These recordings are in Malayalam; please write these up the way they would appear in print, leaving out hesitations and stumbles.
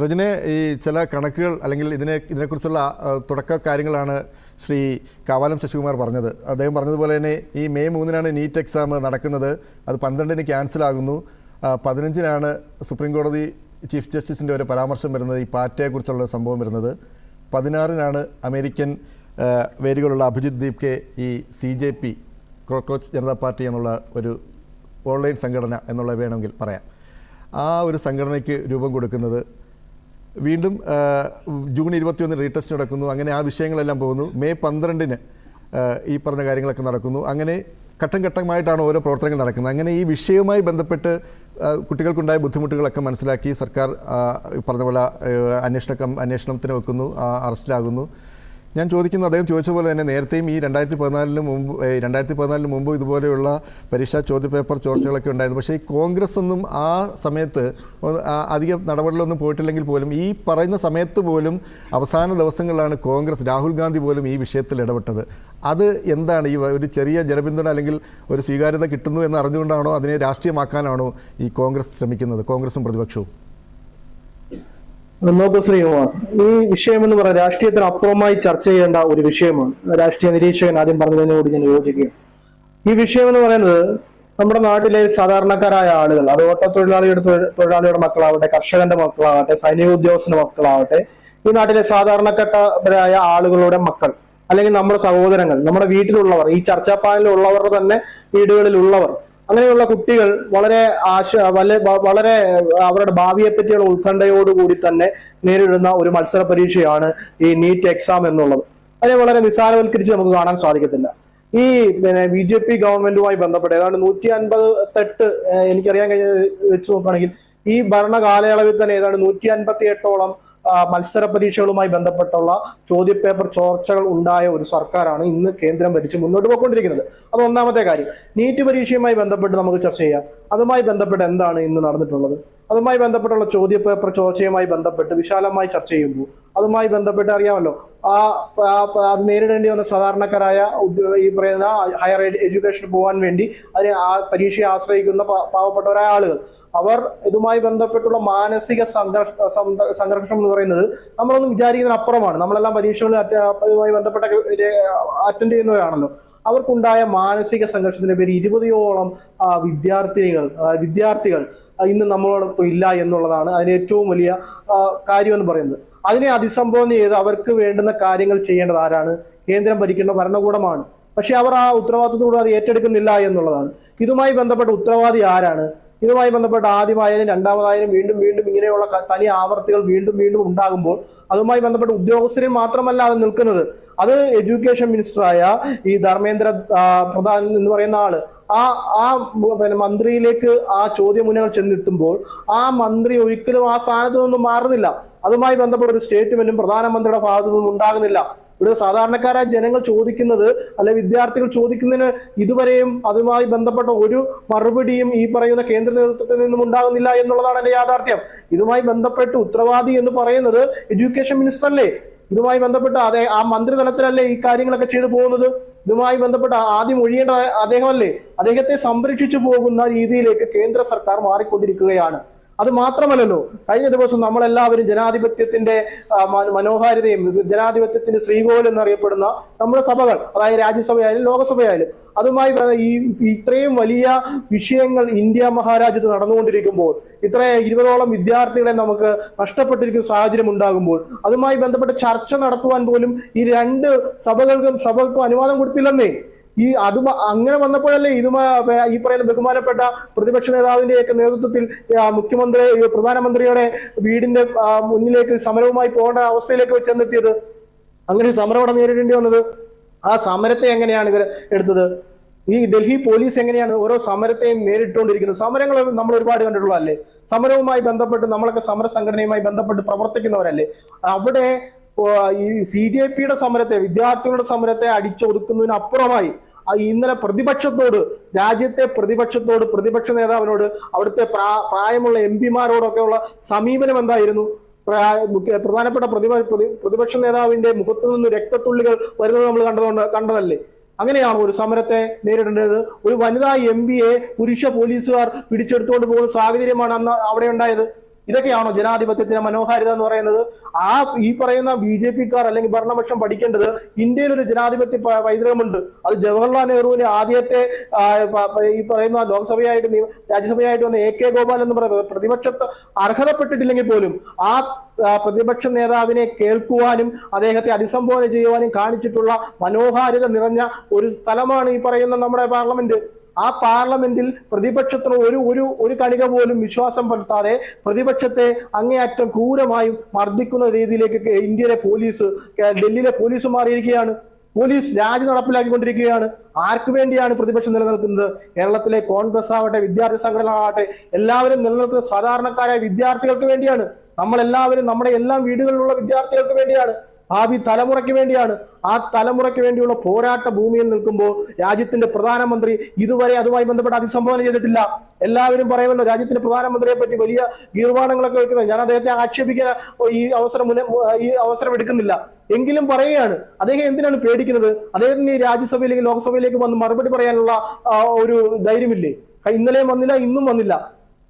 റജിനെ, ഈ ചില കണക്കുകൾ അല്ലെങ്കിൽ ഇതിനെക്കുറിച്ചുള്ള തുടക്ക കാര്യങ്ങളാണ് ശ്രീ കാവാലം ശശികുമാർ പറഞ്ഞത്. അദ്ദേഹം പറഞ്ഞതുപോലെ തന്നെ ഈ മെയ് 3-നാണ് നീറ്റ് എക്സാം നടക്കുന്നത്. അത് 12-ന് ക്യാൻസലാകുന്നു. 15-നാണ് സുപ്രീം കോടതി ചീഫ് ജസ്റ്റിസിൻ്റെ ഒരു പരാമർശം വരുന്നത്, ഈ പാറ്റയെക്കുറിച്ചുള്ള സംഭവം വരുന്നത്. 16-നാണ് അമേരിക്കൻ വേരുകളുള്ള അഭിജിത് ദീപ്കെ ഈ CJP കോക്രോച്ച് ജനതാ പാർട്ടി എന്നുള്ള ഒരു ഓൺലൈൻ സംഘടന എന്നുള്ള വേണമെങ്കിൽ പറയാം, ആ ഒരു സംഘടനയ്ക്ക് രൂപം കൊടുക്കുന്നത്. വീണ്ടും ജൂൺ 21 റീടെസ്റ്റ് നടക്കുന്നു. അങ്ങനെ ആ വിഷയങ്ങളെല്ലാം പോകുന്നു. മെയ് 12-ന് ഈ പറഞ്ഞ കാര്യങ്ങളൊക്കെ നടക്കുന്നു. അങ്ങനെ ഘട്ടം ഘട്ടമായിട്ടാണ് ഓരോ പ്രവർത്തനങ്ങൾ നടക്കുന്നത്. അങ്ങനെ ഈ വിഷയവുമായി ബന്ധപ്പെട്ട് കുട്ടികൾക്കുണ്ടായ ബുദ്ധിമുട്ടുകളൊക്കെ മനസ്സിലാക്കി സർക്കാർ പറഞ്ഞ പോലെ അന്വേഷണത്തിന് വെക്കുന്നു, അറസ്റ്റിലാകുന്നു. ഞാൻ ചോദിക്കുന്നു, അദ്ദേഹം ചോദിച്ച പോലെ തന്നെ നേരത്തെയും ഈ 2014 മുമ്പ് ഇതുപോലെയുള്ള പരീക്ഷാ ചോദ്യപേപ്പർ ചോർച്ചകളൊക്കെ ഉണ്ടായിരുന്നു. പക്ഷേ ഈ കോൺഗ്രസ് ഒന്നും ആ സമയത്ത് അധികം നടപടികളൊന്നും പോയിട്ടില്ലെങ്കിൽ പോലും ഈ പറയുന്ന സമയത്ത് പോലും അവസാന ദിവസങ്ങളിലാണ് കോൺഗ്രസ്, രാഹുൽ ഗാന്ധി പോലും ഈ വിഷയത്തിൽ ഇടപെട്ടത്. അത് എന്താണ്, ഈ ഒരു ചെറിയ ജനപിന്തുണ അല്ലെങ്കിൽ ഒരു സ്വീകാര്യത കിട്ടുന്നു എന്ന് അറിഞ്ഞുകൊണ്ടാണോ അതിനെ രാഷ്ട്രീയമാക്കാനാണോ ഈ കോൺഗ്രസ് ശ്രമിക്കുന്നത്, കോൺഗ്രസും പ്രതിപക്ഷവും? നോക്കൂ ശ്രീകുമാർ, ഈ വിഷയം എന്ന് പറയുന്നത് രാഷ്ട്രീയത്തിന് അപ്പുറമായി ചർച്ച ചെയ്യേണ്ട ഒരു വിഷയമാണ്. രാഷ്ട്രീയ നിരീക്ഷകൻ ആദ്യം പറഞ്ഞതിനോട് ഞാൻ യോജിക്കുകയും. ഈ വിഷയം എന്ന് പറയുന്നത് നമ്മുടെ നാട്ടിലെ സാധാരണക്കാരായ ആളുകൾ, അത് തൊഴിലാളിയുടെ മക്കളാവട്ടെ, കർഷകന്റെ മക്കളാവട്ടെ, സൈനിക ഉദ്യോഗസ്ഥന്റെ മക്കളാവട്ടെ, ഈ നാട്ടിലെ സാധാരണക്കാരായ ആളുകളുടെ മക്കൾ അല്ലെങ്കിൽ നമ്മുടെ സഹോദരങ്ങൾ, നമ്മുടെ വീട്ടിലുള്ളവർ, ഈ ചർച്ചാ പാനലിലുള്ളവരുടെ തന്നെ വീടുകളിലുള്ളവർ, അങ്ങനെയുള്ള കുട്ടികൾ വളരെ വളരെ അവരുടെ ഭാവിയെ പറ്റിയുള്ള ഉത്കണ്ഠയോടുകൂടി തന്നെ നേരിടുന്ന ഒരു മത്സര പരീക്ഷയാണ് ഈ നീറ്റ് എക്സാം എന്നുള്ളത്. അതിനെ വളരെ നിസ്സാരവൽക്കരിച്ച് നമുക്ക് കാണാൻ സാധിക്കത്തില്ല. ഈ BJP ഗവൺമെന്റുമായി ബന്ധപ്പെട്ട് ഏതാണ്ട് 158 എനിക്കറിയാൻ കഴിഞ്ഞ വെച്ച് നോക്കുകയാണെങ്കിൽ ഈ ഭരണ കാലയളവിൽ തന്നെ ഏതാണ്ട് 158ഓളം മത്സര പരീക്ഷകളുമായി ബന്ധപ്പെട്ടുള്ള ചോദ്യപേപ്പർ ചോർച്ചകൾ ഉണ്ടായ ഒരു സർക്കാരാണ് ഇന്ന് കേന്ദ്രം ഭരിച്ച് മുന്നോട്ട് പോയിക്കൊണ്ടിരിക്കുന്നത്. അത് ഒന്നാമത്തെ കാര്യം. നീറ്റ് പരീക്ഷയുമായി ബന്ധപ്പെട്ട് നമുക്ക് ചർച്ച ചെയ്യാം. അതുമായി ബന്ധപ്പെട്ട് എന്താണ് ഇന്ന് നടന്നിട്ടുള്ളത്? അതുമായി ബന്ധപ്പെട്ടുള്ള ചോദ്യപേപ്പർ ചോർച്ചയുമായി ബന്ധപ്പെട്ട് വിശാലമായി ചർച്ച ചെയ്യുമ്പോൾ അതുമായി ബന്ധപ്പെട്ട് അറിയാമല്ലോ, അത് നേരിടേണ്ടി വന്ന സാധാരണക്കാരായ ഈ പറയുന്ന ഹയർ എഡ്യൂക്കേഷന് പോകാൻ വേണ്ടി അതിനെ ആ പരീക്ഷയെ ആശ്രയിക്കുന്ന പാവപ്പെട്ടവരായ ആളുകൾ, അവർ ഇതുമായി ബന്ധപ്പെട്ടുള്ള മാനസിക സംഘർഷം എന്ന് പറയുന്നത് നമ്മളൊന്നും വിചാരിക്കുന്നതിന് അപ്പുറമാണ്. നമ്മളെല്ലാം പരീക്ഷകൾ ഇതുമായി ബന്ധപ്പെട്ട അറ്റൻഡ് ചെയ്യുന്നവരാണല്ലോ. അവർക്കുണ്ടായ മാനസിക സംഘർഷത്തിന്റെ പേര് 20ഓളം വിദ്യാർത്ഥികൾ ഇന്ന് നമ്മളോടൊപ്പം ഇല്ല എന്നുള്ളതാണ് അതിന് ഏറ്റവും വലിയ കാര്യം എന്ന് പറയുന്നത്. അതിനെ അഭിസംബോധന ചെയ്ത് അവർക്ക് വേണ്ടുന്ന കാര്യങ്ങൾ ചെയ്യേണ്ടത് ആരാണ്? കേന്ദ്രം ഭരിക്കേണ്ട ഭരണകൂടമാണ്. പക്ഷെ അവർ ആ ഉത്തരവാദിത്തത്തോടെ അത് ഏറ്റെടുക്കുന്നില്ല എന്നുള്ളതാണ്. ഇതുമായി ബന്ധപ്പെട്ട ഉത്തരവാദി ആരാണ്? ഇതുമായി ബന്ധപ്പെട്ട് ആദ്യമായാലും രണ്ടാമതായാലും വീണ്ടും ഇങ്ങനെയുള്ള തനി ആവർത്തികൾ വീണ്ടും ഉണ്ടാകുമ്പോൾ അതുമായി ബന്ധപ്പെട്ട ഉദ്യോഗസ്ഥരിൽ മാത്രമല്ല അത് നിൽക്കുന്നത്. അത് എഡ്യൂക്കേഷൻ മിനിസ്റ്ററായ ഈ ധർമ്മേന്ദ്ര പ്രധാൻ എന്ന് പറയുന്ന ആള് മന്ത്രിയിലേക്ക് ആ ചോദ്യമുനകൾ ചെന്നെത്തുമ്പോൾ ആ മന്ത്രി ഒരിക്കലും ആ സ്ഥാനത്ത് നിന്നും മാറുന്നില്ല. അതുമായി ബന്ധപ്പെട്ട ഒരു സ്റ്റേറ്റ്മെന്റും പ്രധാനമന്ത്രിയുടെ ഭാഗത്തു നിന്നും ഉണ്ടാകുന്നില്ല. ഇവിടെ സാധാരണക്കാരായ ജനങ്ങൾ ചോദിക്കുന്നത്, അല്ലെ വിദ്യാർത്ഥികൾ ചോദിക്കുന്നതിന് ഇതുവരെയും അതുമായി ബന്ധപ്പെട്ട ഒരു മറുപടിയും ഈ പറയുന്ന കേന്ദ്ര നേതൃത്വത്തിൽ നിന്നും ഉണ്ടാകുന്നില്ല എന്നുള്ളതാണ് എന്റെ യാഥാർത്ഥ്യം. ഇതുമായി ബന്ധപ്പെട്ട് ഉത്തരവാദി എന്ന് പറയുന്നത് എഡ്യൂക്കേഷൻ മിനിസ്റ്റർ അല്ലേ? ഇതുമായി ബന്ധപ്പെട്ട് ആ മന്ത്രിതലത്തിലല്ലേ ഈ കാര്യങ്ങളൊക്കെ ചെയ്തു പോകുന്നത്? ഇതുമായി ബന്ധപ്പെട്ട് ആദ്യം ഒഴിയേണ്ട അദ്ദേഹമല്ലേ? അദ്ദേഹത്തെ സംരക്ഷിച്ചു പോകുന്ന രീതിയിലേക്ക് കേന്ദ്ര സർക്കാർ മാറിക്കൊണ്ടിരിക്കുകയാണ്. അത് മാത്രമല്ലല്ലോ, കഴിഞ്ഞ ദിവസം നമ്മളെല്ലാവരും ജനാധിപത്യത്തിന്റെ മനോഹാരിതയും ജനാധിപത്യത്തിന്റെ ശ്രീകോവിൽ എന്നറിയപ്പെടുന്ന നമ്മുടെ സഭകൾ, അതായത് രാജ്യസഭയായാലും ലോകസഭയായാലും, അതുമായി ഈ ഇത്രയും വലിയ വിഷയങ്ങൾ ഇന്ത്യ മഹാരാജ്യത്ത് നടന്നുകൊണ്ടിരിക്കുമ്പോൾ, ഇത്ര 20ഓളം വിദ്യാർത്ഥികളെ നമുക്ക് നഷ്ടപ്പെട്ടിരിക്കുന്ന സാഹചര്യം ഉണ്ടാകുമ്പോൾ അതുമായി ബന്ധപ്പെട്ട ചർച്ച നടത്തുവാൻ പോലും ഈ രണ്ട് സഭകൾക്കും അനുവാദം കൊടുത്തില്ലെന്നേ. അങ്ങനെ വന്നപ്പോഴല്ലേ ഈ പറയുന്ന ബഹുമാനപ്പെട്ട പ്രതിപക്ഷ നേതാവിന്റെയൊക്കെ നേതൃത്വത്തിൽ പ്രധാനമന്ത്രിയുടെ വീടിന്റെ മുന്നിലേക്ക് സമരവുമായി പോകേണ്ട അവസ്ഥയിലേക്ക് ചെന്നെത്തിയത്. അങ്ങനെ സമരം അവിടെ നേരിടേണ്ടി വന്നത്. ആ സമരത്തെ എങ്ങനെയാണ് ഇവർ എടുത്തത്? ഈ ഡൽഹി പോലീസ് എങ്ങനെയാണ് ഓരോ സമരത്തെയും നേരിട്ടുകൊണ്ടിരിക്കുന്നത്? സമരങ്ങൾ നമ്മൾ ഒരുപാട് കണ്ടിട്ടുള്ളതല്ലേ? സമരവുമായി ബന്ധപ്പെട്ട് നമ്മളൊക്കെ സമര സംഘടനയുമായി ബന്ധപ്പെട്ട് പ്രവർത്തിക്കുന്നവരല്ലേ? അവിടെ ഈ CJPയുടെ സമരത്തെ, വിദ്യാർത്ഥികളുടെ സമരത്തെ അടിച്ചൊതുക്കുന്നതിനപ്പുറമായി ഇന്നലെ രാജ്യത്തെ പ്രതിപക്ഷ നേതാവിനോട്, അവിടുത്തെ പ്രായമുള്ള MP-മാരോടൊക്കെയുള്ള സമീപനം എന്തായിരുന്നു? പ്രധാനപ്പെട്ട പ്രതിപക്ഷ നേതാവിന്റെ മുഖത്തു നിന്ന് രക്തത്തുള്ളികൾ വരുന്നത് നമ്മൾ കണ്ടതല്ലേ? അങ്ങനെയാണ് ഒരു സമരത്തെ നേരിടേണ്ടത്. ഒരു വനിതാ MP-യെ പുരുഷ പോലീസുകാർ പിടിച്ചെടുത്തുകൊണ്ട് പോകുന്ന സാഹചര്യമാണ് അന്ന് അവിടെ ഉണ്ടായത്. ഇതൊക്കെയാണോ ജനാധിപത്യത്തിന്റെ മനോഹാരിത എന്ന് പറയുന്നത്? ഈ പറയുന്ന BJP-ക്കാർ അല്ലെങ്കിൽ ഭരണപക്ഷം പഠിക്കേണ്ടത് ഇന്ത്യയിൽ ഒരു ജനാധിപത്യ പൈതൃകമുണ്ട്. അത് ജവഹർലാൽ നെഹ്റുവിന്റെ ആദ്യത്തെ ഈ പറയുന്ന ലോക്സഭയായിട്ട് രാജ്യസഭയായിട്ട് വന്ന AK ഗോപാൽ എന്ന് പറയുന്നത് പ്രതിപക്ഷത്ത് അർഹതപ്പെട്ടിട്ടില്ലെങ്കിൽ പോലും ആ പ്രതിപക്ഷ നേതാവിനെ കേൾക്കുവാനും അദ്ദേഹത്തെ അഭിസംബോധന ചെയ്യുവാനും കാണിച്ചിട്ടുള്ള മനോഹാരിത നിറഞ്ഞ ഒരു സ്ഥലമാണ് ഈ പറയുന്ന നമ്മുടെ പാർലമെന്റ്. ആ പാർലമെന്റിൽ പ്രതിപക്ഷത്തിന് ഒരു കണിക പോലും വിശ്വാസം പെടുത്താതെ പ്രതിപക്ഷത്തെ അങ്ങേയറ്റം ക്രൂരമായും മർദ്ദിക്കുന്ന രീതിയിലേക്ക് ഇന്ത്യയിലെ ഡൽഹിയിലെ പോലീസ് മാറിയിരിക്കുകയാണ്. പോലീസ് രാജി നടപ്പിലാക്കിക്കൊണ്ടിരിക്കുകയാണ്. ആർക്കു വേണ്ടിയാണ് പ്രതിപക്ഷം നിലനിൽക്കുന്നത്? കേരളത്തിലെ കോൺഗ്രസ് ആവട്ടെ, വിദ്യാർത്ഥി സംഘടനകളാവട്ടെ, എല്ലാവരും നിലനിൽക്കുന്ന സാധാരണക്കാരായ വിദ്യാർത്ഥികൾക്ക് വേണ്ടിയാണ്. നമ്മളെല്ലാവരും നമ്മുടെ എല്ലാ വീടുകളിലുള്ള വിദ്യാർത്ഥികൾക്ക് വേണ്ടിയാണ്. ഭാവി തലമുറയ്ക്ക് വേണ്ടിയാണ്. ആ തലമുറയ്ക്ക് വേണ്ടിയുള്ള പോരാട്ട ഭൂമിയിൽ നിൽക്കുമ്പോൾ രാജ്യത്തിന്റെ പ്രധാനമന്ത്രി ഇതുവരെ അതുമായി ബന്ധപ്പെട്ട് അഭിസംബോധന ചെയ്തിട്ടില്ല. എല്ലാവരും പറയുമല്ലോ രാജ്യത്തിന്റെ പ്രധാനമന്ത്രിയെ പറ്റി വലിയ ഗീർവാണങ്ങളൊക്കെ വെക്കുന്നത്. ഞാൻ അദ്ദേഹത്തെ ആക്ഷേപിക്കാൻ ഈ അവസരം എടുക്കുന്നില്ല. എങ്കിലും പറയുകയാണ്, അദ്ദേഹം എന്തിനാണ് പേടിക്കുന്നത്? അദ്ദേഹത്തിന് ഈ രാജ്യസഭയിലേക്ക് ലോക്സഭയിലേക്ക് വന്ന് മറുപടി പറയാനുള്ള ഒരു ധൈര്യമില്ലേ? ഇന്നലെയും വന്നില്ല, ഇന്നും വന്നില്ല.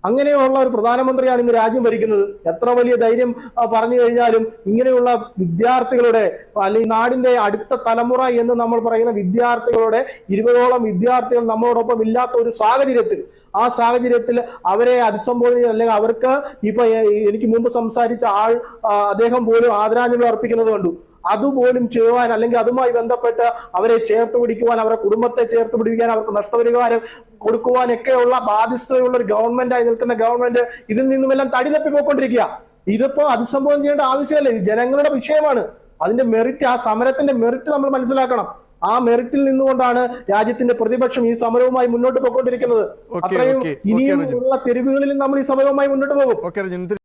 അങ്ങനെയുള്ള ഒരു പ്രധാനമന്ത്രിയാണ് ഇന്ന് രാജ്യം ഭരിക്കുന്നത്. എത്ര വലിയ ധൈര്യം പറഞ്ഞു കഴിഞ്ഞാലും ഇങ്ങനെയുള്ള വിദ്യാർത്ഥികളുടെ അല്ലെങ്കിൽ നാടിന്റെ അടുത്ത തലമുറ എന്ന് നമ്മൾ പറയുന്ന വിദ്യാർത്ഥികളുടെ 20ഓളം വിദ്യാർത്ഥികൾ നമ്മളോടൊപ്പം ഇല്ലാത്ത ഒരു സാഹചര്യത്തിൽ, ആ സാഹചര്യത്തിൽ അവരെ അഭിസംബോധന അല്ലെങ്കിൽ അവർക്ക് ഇപ്പൊ എനിക്ക് മുമ്പ് സംസാരിച്ച അദ്ദേഹം പോലും ആദരാഞ്ജലി അർപ്പിക്കുന്നത് കണ്ടു. അതുപോലും ചെയ്യുവാൻ അല്ലെങ്കിൽ അതുമായി ബന്ധപ്പെട്ട് അവരെ ചേർത്ത് പിടിക്കുവാൻ, അവരുടെ കുടുംബത്തെ ചേർത്ത് പിടിപ്പിക്കാൻ, അവർക്ക് നഷ്ടപരിഹാരം കൊടുക്കുവാനൊക്കെയുള്ള ബാധ്യതയുള്ള ഒരു ഗവൺമെന്റായി നിൽക്കുന്ന ഗവൺമെന്റ് ഇതിൽ നിന്നുമെല്ലാം തടി തപ്പി പോയിക്കൊണ്ടിരിക്കുക. ഇതിപ്പോ അഭിസംബോധന ചെയ്യേണ്ട ആവശ്യമല്ല. ഇത് ജനങ്ങളുടെ വിഷയമാണ്. അതിന്റെ മെറിറ്റ്, ആ സമരത്തിന്റെ മെറിറ്റ് നമ്മൾ മനസ്സിലാക്കണം. ആ മെറിറ്റിൽ നിന്നുകൊണ്ടാണ് രാജ്യത്തിന്റെ പ്രതിപക്ഷം ഈ സമരവുമായി മുന്നോട്ട് പോയിക്കൊണ്ടിരിക്കുന്നത്. അത്രയും ഇനിയും ഉള്ള തെരുവുകളിൽ നമ്മൾ ഈ സമരവുമായി മുന്നോട്ട് പോകും.